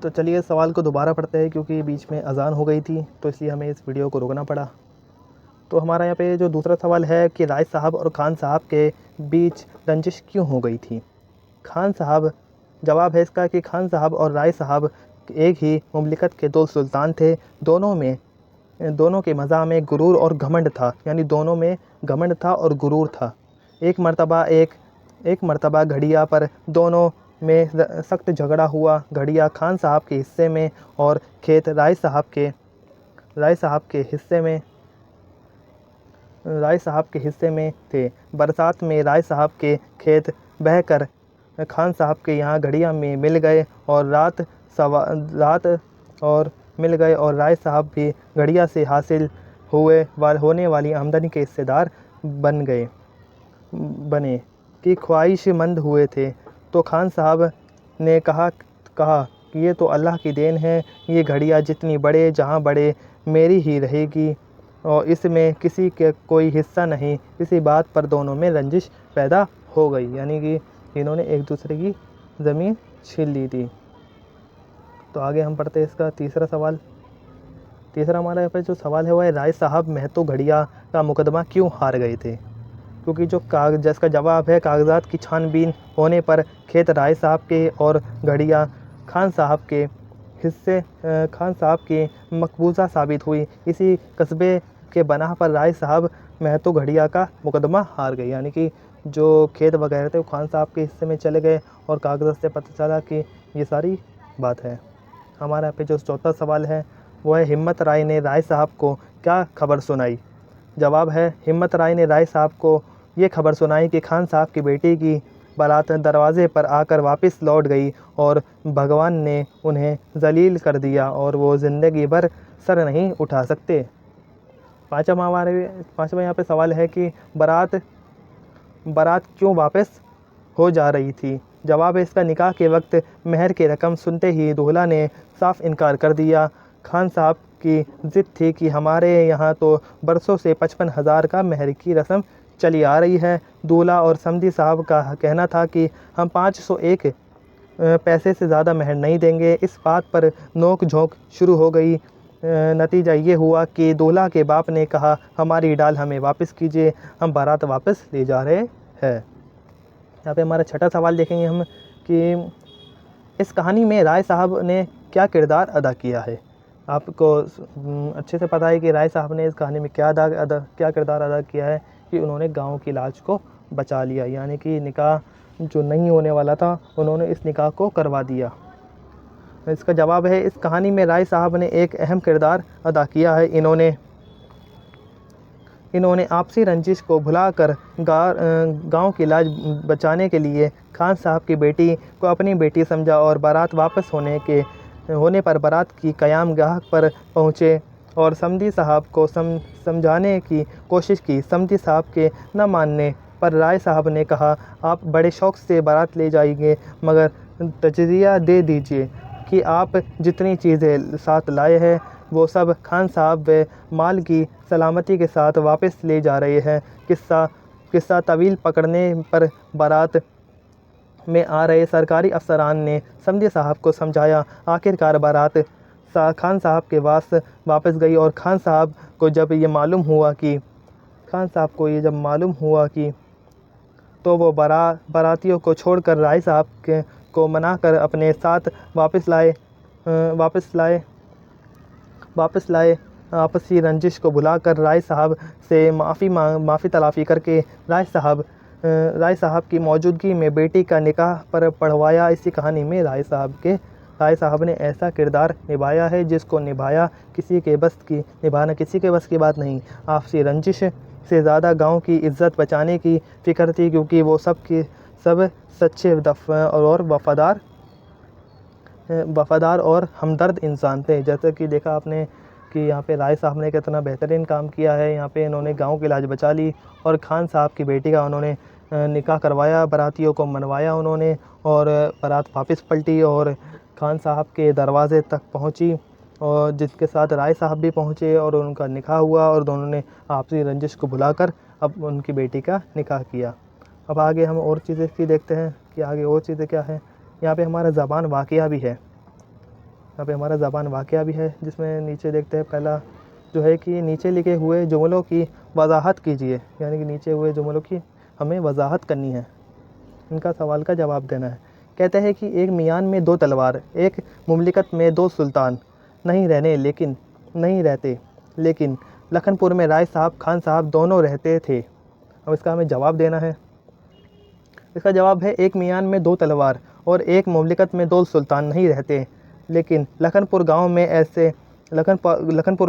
Speaker 1: तो चलिए सवाल को दोबारा पढ़ते हैं क्योंकि बीच में अज़ान हो गई थी, तो इसलिए हमें इस वीडियो को रोकना पड़ा। तो हमारा यहाँ पे जो दूसरा सवाल है कि राय साहब और खान साहब के बीच रंजिश क्यों हो गई थी। खान साहब, जवाब है इसका कि खान साहब और राय साहब एक ही मुमलिकत के दो सुल्तान थे। दोनों के मज़ा में गुरूर और घमंड था, यानी दोनों में घमंड था और गुरूर था। एक मर्तबा घड़िया पर दोनों में सख्त झगड़ा हुआ। घड़िया खान साहब के हिस्से में और खेत राय साहब के हिस्से में थे। बरसात में राय साहब के खेत बहकर खान साहब के यहाँ घड़िया में मिल गए और राय साहब भी घड़िया से हासिल होने वाली आमदनी के हिस्सेदार बने कि ख्वाहिशमंद हुए थे। तो खान साहब ने कहा कि ये तो अल्लाह की देन है, ये घड़िया जितनी बढ़े जहाँ बढ़े मेरी ही रहेगी और इसमें किसी के कोई हिस्सा नहीं। इसी बात पर दोनों में रंजिश पैदा हो गई, यानी कि इन्होंने एक दूसरे की ज़मीन छीन ली थी। तो आगे हम पढ़ते हैं इसका तीसरा सवाल। तीसरा हमारा यहाँ पे जो सवाल है वो है राय साहब महतो घड़िया का मुकदमा क्यों हार गए थे। क्योंकि जो जिसका जवाब है कागजात की छानबीन होने पर खेत राय साहब के और घड़िया खान साहब की मकबूजा साबित हुई। इसी कस्बे के बना पर राय साहब महतो घड़िया का मुकदमा हार गए, यानी कि जो खेत वगैरह थे वो खान साहब के हिस्से में चले गए और कागजात से पता चला कि ये सारी बात है। हमारे यहाँ पे जो चौथा सवाल है वो है हिम्मत राय ने राय साहब को क्या खबर सुनाई। जवाब है हिम्मत राय ने राय साहब को ये खबर सुनाई कि खान साहब की बेटी की बारात दरवाज़े पर आकर वापस लौट गई और भगवान ने उन्हें जलील कर दिया और वो ज़िंदगी भर सर नहीं उठा सकते। पाँचवा यहाँ पे सवाल है कि बारात क्यों वापस हो जा रही थी। जवाब है इसका निकाह के वक्त मेहर की रकम सुनते ही दूल्हा ने साफ इनकार कर दिया। खान साहब की ज़िद थी कि हमारे यहाँ तो बरसों से 55,000 का मेहर की रस्म चली आ रही है। दूल्हा और समधी साहब का कहना था कि हम 501 पैसे से ज़्यादा मेहर नहीं देंगे। इस बात पर नोक झोंक शुरू हो गई। नतीजा ये हुआ कि दूल्हा के बाप ने कहा हमारी डाल हमें वापस कीजिए, हम बारात वापस ले जा रहे हैं। यहाँ पे हमारा छठा सवाल देखेंगे हम कि इस कहानी में राय साहब ने क्या किरदार अदा किया है। आपको अच्छे से पता है कि राय साहब ने इस कहानी में क्या किरदार अदा किया है कि उन्होंने गाँव की लाज को बचा लिया, यानी कि निकाह जो नहीं होने वाला था उन्होंने इस निकाह को करवा दिया। इसका जवाब है इस कहानी में राय साहब ने एक अहम किरदार अदा किया है। इन्होंने आपसी रंजिश को भुलाकर गांव की लाज बचाने के लिए खान साहब की बेटी को अपनी बेटी समझा और बारात वापस होने पर बारात की क़यामगाह पर पहुँचे और समधी साहब को समझाने की कोशिश की। समधी साहब के न मानने पर राय साहब ने कहा आप बड़े शौक़ से बारात ले जाएंगे, मगर तजरिया दे दीजिए कि आप जितनी चीज़ें साथ लाए हैं वो सब खान साहब व माल की सलामती के साथ वापस ले जा रहे हैं। किस्सा तवील पकड़ने पर बारात में आ रहे सरकारी अफसरान ने समधी साहब को समझाया। आखिरकार बारात खान साहब के वापस गई और खान साहब को जब ये मालूम हुआ कि तो वो बारातियों को छोड़कर राय साहब को मनाकर अपने साथ वापस लाए। आपसी रंजिश को भुलाकर राय साहब से माफ़ी तलाफ़ी करके राय साहब की मौजूदगी में बेटी का निकाह पर पढ़वाया। इसी कहानी में राय साहब ने ऐसा किरदार निभाया है जिसको निभाना किसी के बस की बात नहीं। आपसी रंजिश से ज़्यादा गांव की इज़्ज़त बचाने की फ़िक्र थी, क्योंकि वो सब सच्चे और वफ़ादार और हमदर्द इंसान थे। जैसे कि देखा आपने कि यहाँ पे राय साहब ने कितना बेहतरीन काम किया है। यहाँ पे इन्होंने गांव की लाज बचा ली और खान साहब की बेटी का उन्होंने निकाह करवाया, बारातियों को मनवाया उन्होंने और बारात वापस पलटी और खान साहब के दरवाज़े तक पहुँची और जिसके साथ राय साहब भी पहुँचे और उनका निकाह हुआ और दोनों ने आपसी रंजिश को भुलाकर अब उनकी बेटी का निकाह किया। अब आगे हम और चीज़ें की देखते हैं कि आगे और चीज़ें क्या हैं। यहाँ पे हमारा ज़बान वाक़या भी है। जिसमें नीचे देखते हैं पहला जो है कि नीचे लिखे हुए जुमलों की वजाहत कीजिए, यानी कि नीचे हुए जुमलों की हमें वजाहत करनी है, इनका सवाल का जवाब देना है। कहते हैं कि एक मियान में दो तलवार, एक मुमलिकत में दो सुल्तान, नहीं रहते लेकिन लखनपुर में राय साहब खान साहब दोनों रहते थे। अब इसका हमें जवाब देना है। इसका जवाब है एक मियान में दो तलवार और एक मुमलिकत में दो सुल्तान नहीं रहते, लेकिन लखनपुर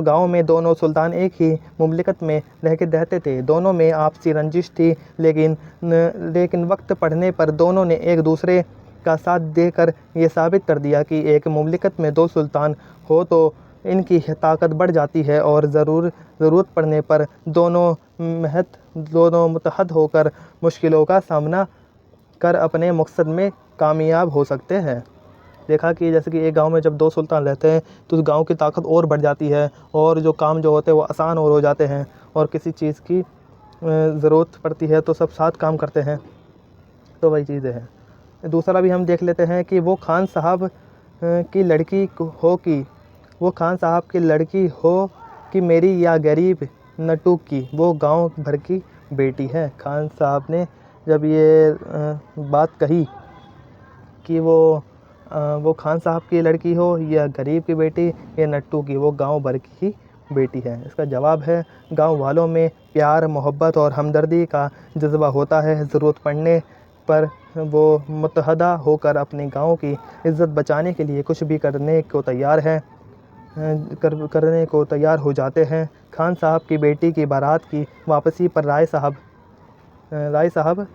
Speaker 1: गांव में दोनों सुल्तान एक ही मुमलिकत में रहते थे। दोनों में आपसी रंजिश थी, लेकिन वक्त पड़ने पर दोनों ने एक दूसरे का साथ देकर ये साबित कर दिया कि एक मुमलिकत में दो सुल्तान हो तो इनकी ताकत बढ़ जाती है और ज़रूरत पड़ने पर दोनों मुत्तहद होकर मुश्किलों का सामना कर अपने मकसद में कामयाब हो सकते हैं। देखा कि जैसे कि एक गांव में जब दो सुल्तान रहते हैं तो उस गांव की ताकत और बढ़ जाती है और जो काम जो होते हैं वो आसान और हो जाते हैं, और किसी चीज़ की ज़रूरत पड़ती है तो सब साथ काम करते हैं। तो वही चीज़ें हैं। दूसरा भी हम देख लेते हैं कि वो खान साहब की लड़की हो कि मेरी या गरीब नटू की, वो गांव भर की बेटी है। खान साहब ने जब ये बात कही कि वो खान साहब की लड़की हो या गरीब की बेटी या नट्टू की, वो गांव भर की ही बेटी है। इसका जवाब है गांव वालों में प्यार, मोहब्बत और हमदर्दी का जज्बा होता है। ज़रूरत पड़ने पर वो मुत्तहदा होकर अपने गांव की इज़्ज़त बचाने के लिए कुछ भी करने को तैयार हो जाते हैं। खान साहब की बेटी की बारात की वापसी पर राय साहब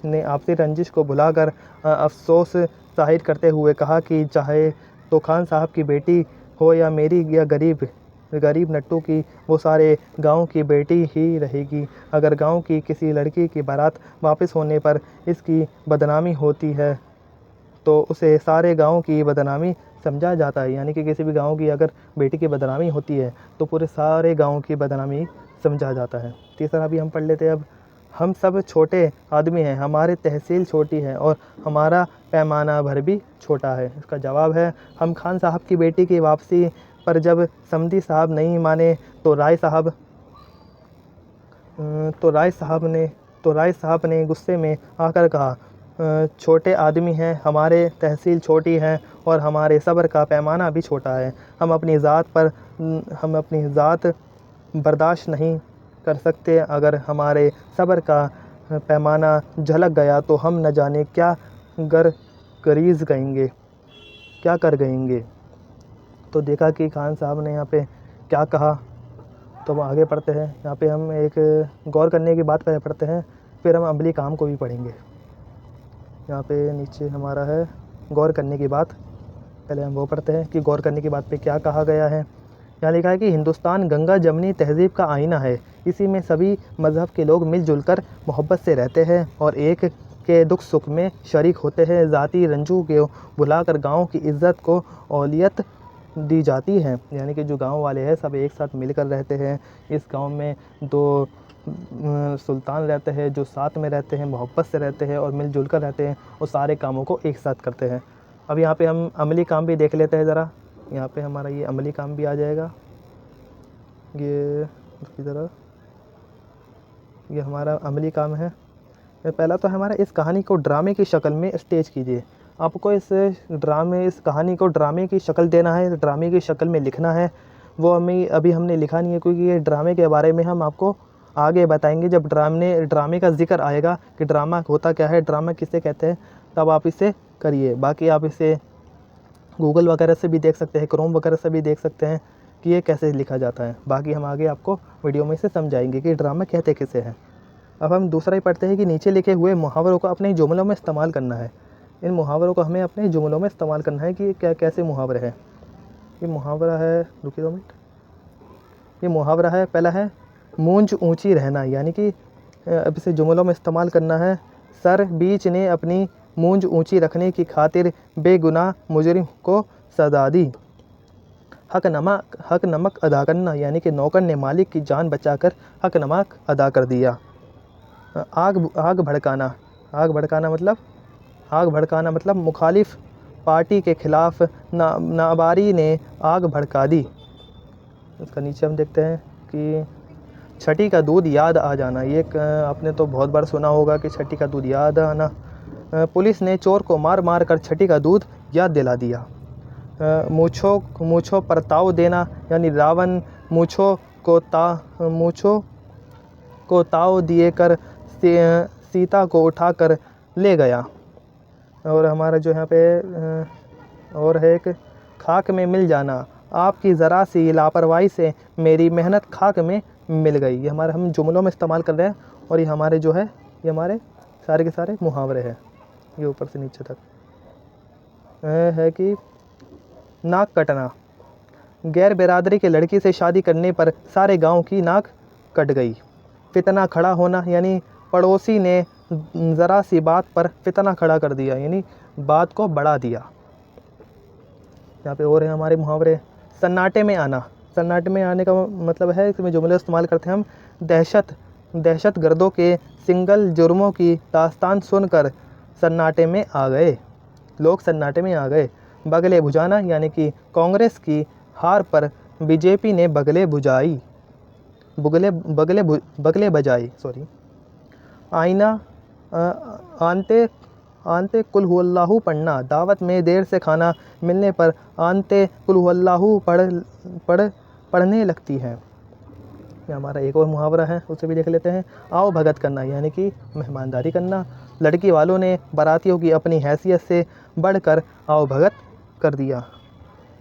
Speaker 1: ने आपसी रंजिश को भुलाकर अफसोस ज़ाहिर करते हुए कहा कि चाहे तो खान साहब की बेटी हो या मेरी या गरीब नट्टू की, वो सारे गांव की बेटी ही रहेगी। अगर गांव की किसी लड़की की बारात वापस होने पर इसकी बदनामी होती है तो उसे सारे गांव की बदनामी समझा जाता है, यानी कि किसी भी गांव की अगर बेटी की बदनामी होती है तो पूरे सारे गांव की बदनामी समझा जाता है। तीसरा भी हम पढ़ लेते हैं अब। हम सब छोटे आदमी हैं, हमारी तहसील छोटी है और हमारा पैमाना भर भी छोटा है। इसका जवाब है हम खान साहब की बेटी की वापसी पर जब समधी साहब नहीं माने तो राय साहब ने गुस्से में आकर कहा, छोटे आदमी हैं, हमारे तहसील छोटी है और हमारे सब्र का पैमाना भी छोटा है। हम अपनी ज़ात बर्दाश्त नहीं कर सकते। अगर हमारे सब्र का पैमाना झलक गया तो हम न जाने क्या कर गएंगे। तो देखा कि खान साहब ने यहाँ पे क्या कहा। तो हम आगे पढ़ते हैं। यहाँ पे हम एक गौर करने की बात पहले पढ़ते हैं, फिर हम अमली काम को भी पढ़ेंगे। यहाँ पे नीचे हमारा है गौर करने की बात। पहले हम वो पढ़ते हैं कि गौर करने की बात पे क्या कहा गया है। यहाँ लिखा है कि हिंदुस्तान गंगा जमनी तहज़ीब का आईना है। इसी में सभी मज़हब के लोग मिलजुल कर मोहब्बत से रहते हैं और एक के दुख सुख में शरीक होते हैं। ज़ाती रंजू को भुलाकर गांव की इज़्ज़त को औलियत दी जाती है, यानी कि जो गांव वाले हैं सब एक साथ मिलकर रहते हैं। इस गांव में दो सुल्तान रहते हैं जो साथ में रहते हैं, मोहब्बत से रहते हैं और मिलजुल कर रहते हैं और सारे कामों को एक साथ करते हैं। अब यहाँ पे हम अमली काम भी देख लेते हैं ज़रा। यहाँ पे हमारा ये अमली काम भी आ जाएगा। ये इसकी तरह ये हमारा अमली काम है। पहला तो हमारा इस कहानी को ड्रामे की शक्ल में स्टेज कीजिए। आपको इस कहानी को ड्रामे की शक्ल देना है, ड्रामे की शक्ल में लिखना है। वो अभी हमने लिखा नहीं है क्योंकि ये ड्रामे के बारे में हम आपको आगे बताएंगे जब ड्रामे का जिक्र आएगा कि ड्रामा होता क्या है, ड्रामा किसे कहते हैं, तब आप इसे करिए। बाकी आप इसे गूगल वगैरह से भी देख सकते हैं, क्रोम वगैरह से भी देख सकते हैं कि ये कैसे लिखा जाता है। बाकी हम आगे आपको वीडियो में से समझाएंगे कि ड्रामा कहते किसे हैं। अब हम दूसरा ही पढ़ते हैं कि नीचे लिखे हुए मुहावरों को अपने जुमलों में इस्तेमाल करना है। इन मुहावरों को हमें अपने जुमलों में इस्तेमाल करना है कि क्या कैसे मुहावरे हैं। ये मुहावरा है, रुकिए 2 मिनट। ये मुहावरा है, पहला है मूंछ ऊंची रहना, यानी कि अब इसे जुमलों में इस्तेमाल करना है। सर बीच ने अपनी मूंछ ऊंची रखने की खातिर बेगुनाह मुजरिम को सजा दी। हक नमक अदा करना, यानी कि नौकर ने मालिक की जान बचाकर हक नमक अदा कर दिया। आग भड़काना मतलब मुखालिफ पार्टी के खिलाफ नाबारी ने आग भड़का दी। इसका नीचे हम देखते हैं कि छठी का दूध याद आ जाना। ये आपने तो बहुत बार सुना होगा कि छठी का दूध याद आना। पुलिस ने चोर को मार मार कर छठी का दूध याद दिला दिया। मूँछों पर ताव देना, यानी रावण मूँछों को ताव दिए कर सीता को उठाकर ले गया। और हमारा जो यहाँ पे और है एक खाक में मिल जाना, आपकी ज़रा सी लापरवाही से मेरी मेहनत खाक में मिल गई। ये हमारे हम जुमलों में इस्तेमाल कर रहे हैं और ये हमारे जो है ये हमारे सारे के सारे मुहावरे हैं। ये ऊपर से नीचे तक है कि नाक कटना, गैर बिरादरी के लड़की से शादी करने पर सारे गांव की नाक कट गई। फितना खड़ा होना, यानी पड़ोसी ने ज़रा सी बात पर फितना खड़ा कर दिया, यानी बात को बढ़ा दिया। यहाँ पे और है हमारे मुहावरे। सन्नाटे में आना, सन्नाटे में आने का मतलब है, इसमें जुमले इस्तेमाल करते हैं हम। दहशत गर्दों के सिंगल जुर्मों की दास्तान सुनकर सन्नाटे में आ गए, लोग सन्नाटे में आ गए। बगले बुझाना, यानी कि कांग्रेस की हार पर बीजेपी ने बगले बजाई। आईना आनते कुल हुवल्लाहु पढ़ना, दावत में देर से खाना मिलने पर आनते कुल हुवल्लाहु पढ़ने लगती है। ये हमारा एक और मुहावरा है, उसे भी देख लेते हैं। आओ भगत करना, यानी कि मेहमानदारी करना। लड़की वालों ने बारातियों की अपनी हैसियत से बढ़कर आओ भगत कर दिया।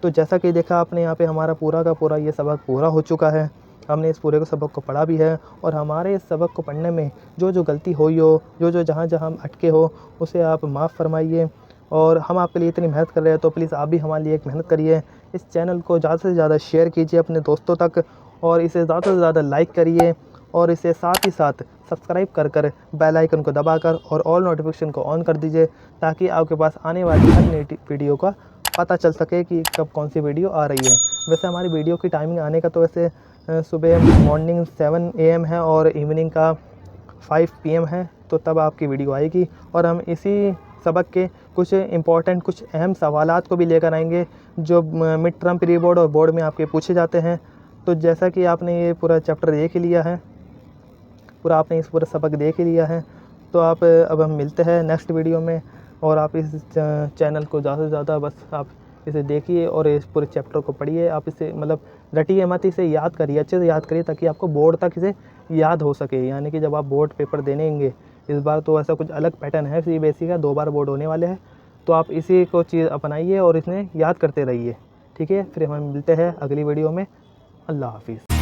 Speaker 1: तो जैसा कि देखा आपने, यहाँ पे हमारा पूरा का पूरा ये सबक पूरा हो चुका है। हमने इस पूरे को सबक को पढ़ा भी है, और हमारे इस सबक को पढ़ने में जो जो गलती हुई हो, जो जहाँ हम अटके हो, उसे आप माफ़ फरमाइए। और हम आपके लिए इतनी मेहनत कर रहे हैं, तो प्लीज़ आप भी हमारे लिए एक मेहनत करिए। इस चैनल को ज़्यादा से ज़्यादा शेयर कीजिए अपने दोस्तों तक, और इसे ज़्यादा से ज़्यादा लाइक करिए, और इसे साथ ही साथ सब्सक्राइब कर बेल आइकन को दबाकर और ऑल नोटिफिकेशन को ऑन कर दीजिए, ताकि आपके पास आने वाली हर नई वीडियो का पता चल सके कि कब कौन सी वीडियो आ रही है। वैसे हमारी वीडियो की टाइमिंग आने का तो वैसे सुबह मॉर्निंग 7 AM है और इवनिंग का 5 PM है, तो तब आपकी वीडियो आएगी। और हम इसी सबक के कुछ इम्पोर्टेंट, कुछ अहम सवालात को भी लेकर आएंगे, जो मिड टर्म, प्री बोर्ड और बोर्ड में आपके पूछे जाते हैं। तो जैसा कि आपने ये पूरा चैप्टर देख लिया है, आपने इस पूरा सबक देख ही लिया है, तो आप अब हम मिलते हैं नेक्स्ट वीडियो में। और आप इस चैनल को ज़्यादा से ज़्यादा बस आप इसे देखिए और इस पूरे चैप्टर को पढ़िए। आप इसे मतलब रटिए मत, इसे याद करिए, अच्छे से याद करिए, ताकि आपको बोर्ड तक इसे याद हो सके। यानी कि जब आप बोर्ड पेपर देनेंगे, इस बार तो ऐसा कुछ अलग पैटर्न है CBSE का, 2 बार बोर्ड होने वाले हैं, तो आप इसी को चीज़ अपनाइए और इसे याद करते रहिए। ठीक है, फिर हम मिलते हैं अगली वीडियो में। अल्लाह हाफिज़।